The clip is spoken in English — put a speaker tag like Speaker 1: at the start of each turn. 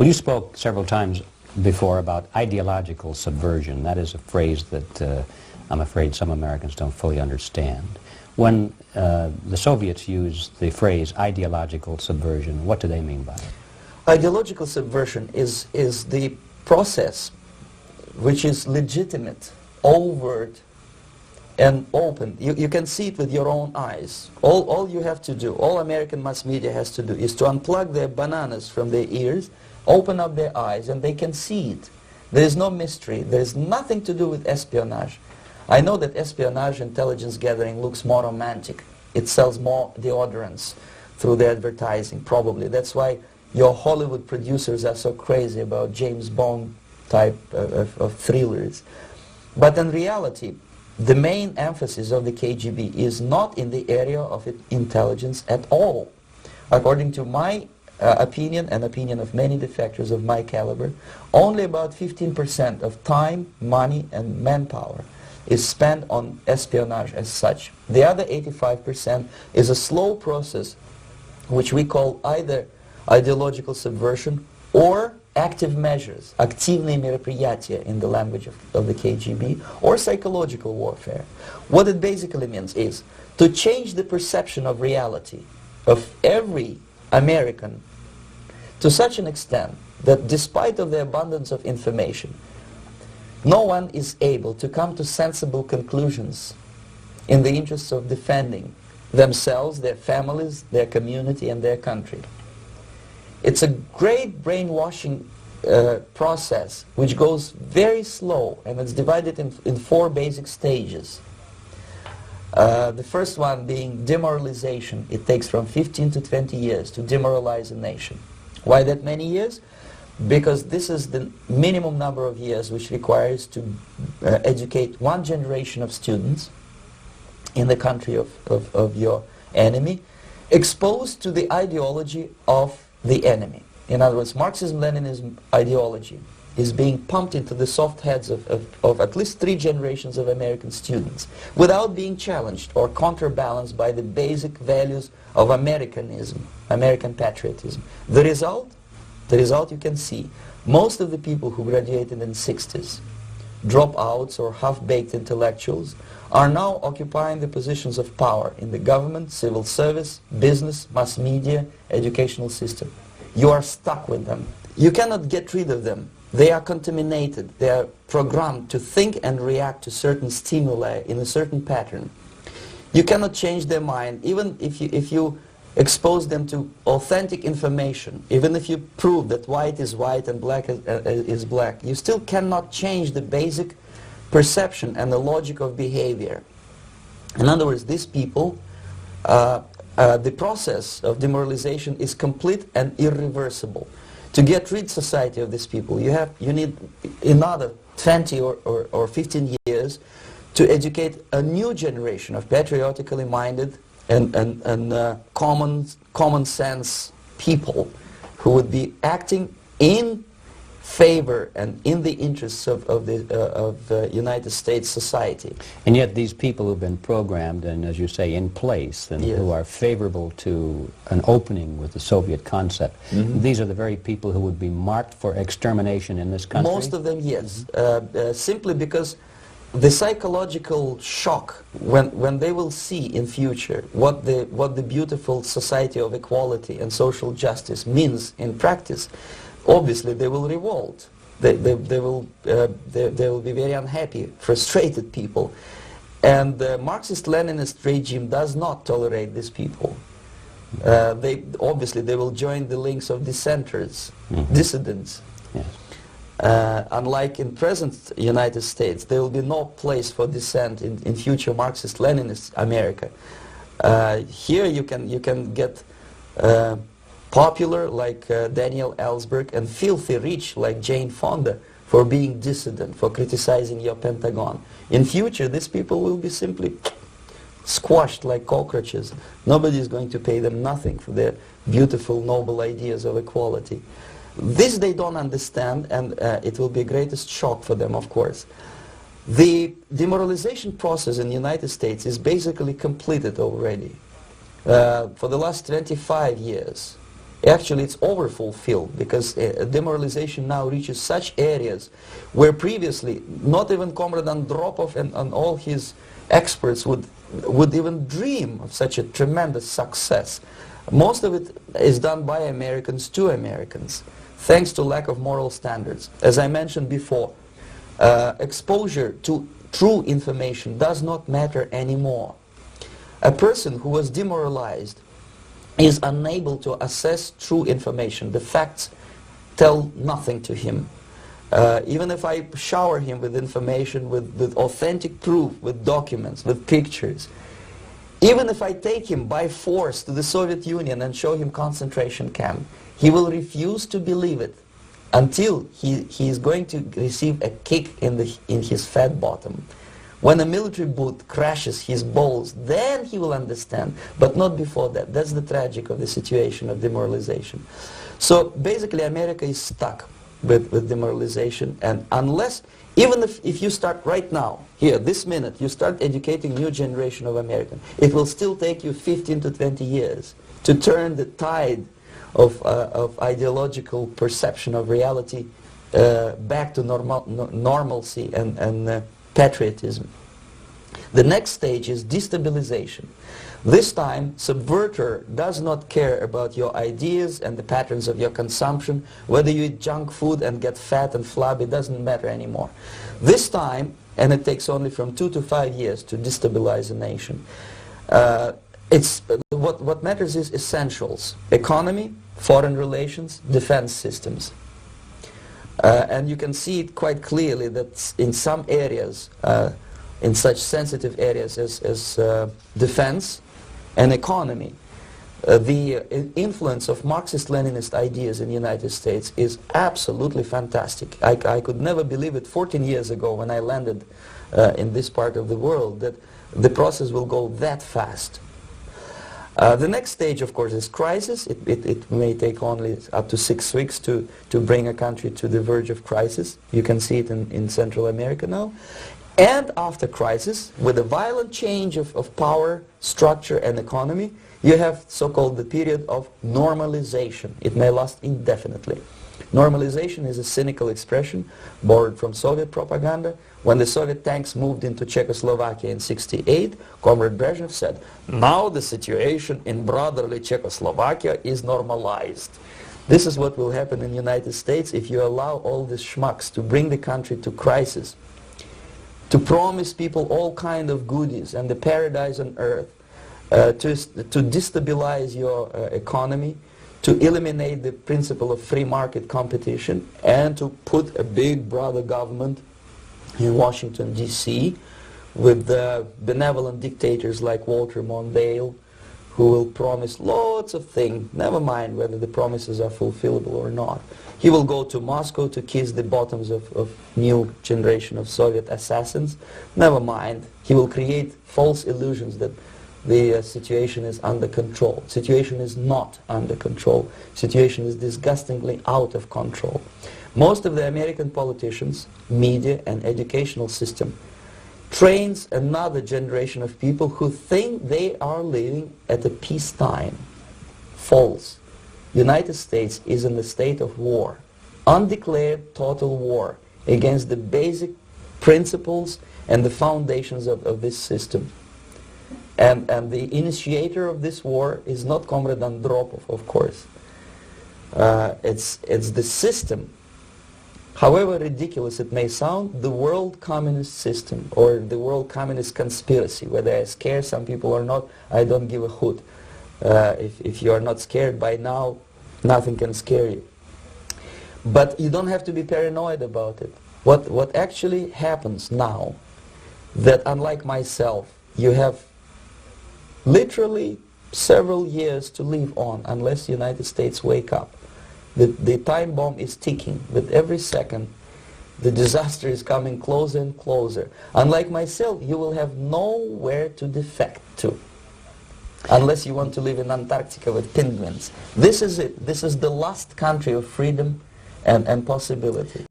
Speaker 1: Well, you spoke several times before about ideological subversion. That is a phrase that I'm afraid some Americans don't fully understand. When the Soviets used the phrase ideological subversion, what do they mean by it?
Speaker 2: Ideological subversion is the process which is legitimate, overt, and open. You can see it with your own eyes. All you have to do, all American mass media has to do, is to unplug their bananas from their ears, open up their eyes, and they can see it. There is no mystery. There is nothing to do with espionage. I know that espionage, intelligence gathering, looks more romantic. It sells more deodorants through the advertising, probably. That's why your Hollywood producers are so crazy about James Bond type of thrillers. But in reality, the main emphasis of the KGB is not in the area of intelligence at all. According to my opinion and opinion of many defectors of my caliber, only about 15% of time, money, and manpower is spent on espionage as such. The other 85% is a slow process which we call either ideological subversion or active measures, активные мероприятия in the language of the KGB, or psychological warfare. What it basically means is to change the perception of reality of every American to such an extent that despite of the abundance of information, no one is able to come to sensible conclusions in the interests of defending themselves, their families, their community, and their country. It's a great brainwashing process which goes very slow, and it's divided in 4 basic stages. The first one being demoralization. It takes from 15 to 20 years to demoralize a nation. Why that many years? Because this is the minimum number of years which requires to educate one generation of students in the country of your enemy, exposed to the ideology of the enemy. In other words, Marxism-Leninism ideology is being pumped into the soft heads of at least 3 generations of American students without being challenged or counterbalanced by the basic values of Americanism, American patriotism. The result you can see. Most of the people who graduated in the 60s, dropouts or half-baked intellectuals, are now occupying the positions of power in the government, civil service, business, mass media, educational system. You are stuck with them. You cannot get rid of them. They are contaminated. They are programmed to think and react to certain stimuli in a certain pattern. You cannot change their mind, even if you expose them to authentic information, even if you prove that white is white and black is black. You still cannot change the basic perception and the logic of behavior. In other words, these people, the process of demoralization is complete and irreversible. To get rid of society of these people, you need another 20 or 15 years to educate a new generation of patriotically minded and common sense people who would be acting in favor and in the interests of the United States society.
Speaker 1: And yet these people who've been programmed and, as you say, in place, and
Speaker 2: Yes.
Speaker 1: who are favorable to an opening with the Soviet concept, these are the very people who would be marked for extermination in this country?
Speaker 2: Most of them, yes. Simply because the psychological shock when they will see in future what the beautiful society of equality and social justice means in practice, obviously they will revolt. They will be very unhappy, frustrated people. And the Marxist-Leninist regime does not tolerate these people. Obviously they will join the links of dissenters, dissidents.
Speaker 1: Yes.
Speaker 2: Unlike in present United States, there will be no place for dissent in future Marxist-Leninist America. Here you can get popular like Daniel Ellsberg and filthy rich like Jane Fonda for being dissident, for criticizing your Pentagon. In future, these people will be simply squashed like cockroaches. Nobody is going to pay them nothing for their beautiful, noble ideas of equality. This they don't understand, and it will be a greatest shock for them, of course. The demoralization process in the United States is basically completed already. For the last 25 years, Actually, it's overfulfilled, because demoralization now reaches such areas where previously not even Comrade Andropov and all his experts would even dream of such a tremendous success. Most of it is done by Americans to Americans, thanks to lack of moral standards. As I mentioned before, exposure to true information does not matter anymore. A person who was demoralized is unable to assess true information. The facts tell nothing to him. Even if I shower him with information, with authentic proof, with documents, with pictures, even if I take him by force to the Soviet Union and show him concentration camp, he will refuse to believe it until he is going to receive a kick in his fat bottom. When a military boot crashes his balls, then he will understand, but not before that. That's the tragic of the situation of demoralization. So basically America is stuck with demoralization, and unless, even if you start right now, here, this minute, you start educating new generation of Americans, it will still take you 15 to 20 years to turn the tide of ideological perception of reality back to normalcy and patriotism. The next stage is destabilization. This time, subverter does not care about your ideas and the patterns of your consumption. Whether you eat junk food and get fat and flabby, doesn't matter anymore. This time, and it takes only from 2 to 5 years to destabilize a nation, what matters is essentials: economy, foreign relations, defense systems. And you can see it quite clearly that in some areas, in such sensitive areas as defense and economy, the influence of Marxist-Leninist ideas in the United States is absolutely fantastic. I could never believe it 14 years ago when I landed in this part of the world, that the process will go that fast. The next stage, of course, is crisis. It may take only up to 6 weeks to bring a country to the verge of crisis. You can see it in Central America now. And after crisis, with a violent change of power, structure, and economy, you have so-called the period of normalization. It may last indefinitely. Normalization is a cynical expression borrowed from Soviet propaganda. When the Soviet tanks moved into Czechoslovakia in '68, Comrade Brezhnev said, "Now the situation in brotherly Czechoslovakia is normalized." This is what will happen in the United States if you allow all these schmucks to bring the country to crisis, to promise people all kind of goodies and the paradise on earth, to destabilize your economy, to eliminate the principle of free market competition, and to put a big brother government in Washington, D.C., with benevolent dictators like Walter Mondale, who will promise lots of things, never mind whether the promises are fulfillable or not. He will go to Moscow to kiss the bottoms of new generation of Soviet assassins, never mind. He will create false illusions that the situation is under control. Situation is not under control. Situation is disgustingly out of control. Most of the American politicians, media, and educational system trains another generation of people who think they are living at a peacetime. False. United States is in a state of war, undeclared total war against the basic principles and the foundations of this system. And the initiator of this war is not Comrade Andropov, of course. It's the system. However ridiculous it may sound, the world communist system, or the world communist conspiracy, whether I scare some people or not, I don't give a hoot. If you are not scared by now, nothing can scare you. But you don't have to be paranoid about it. What actually happens now, that unlike myself, you have literally several years to live on unless the United States wake up. The time bomb is ticking. With every second, the disaster is coming closer and closer. Unlike myself, you will have nowhere to defect to, unless you want to live in Antarctica with penguins. This is it. This is the last country of freedom and possibility.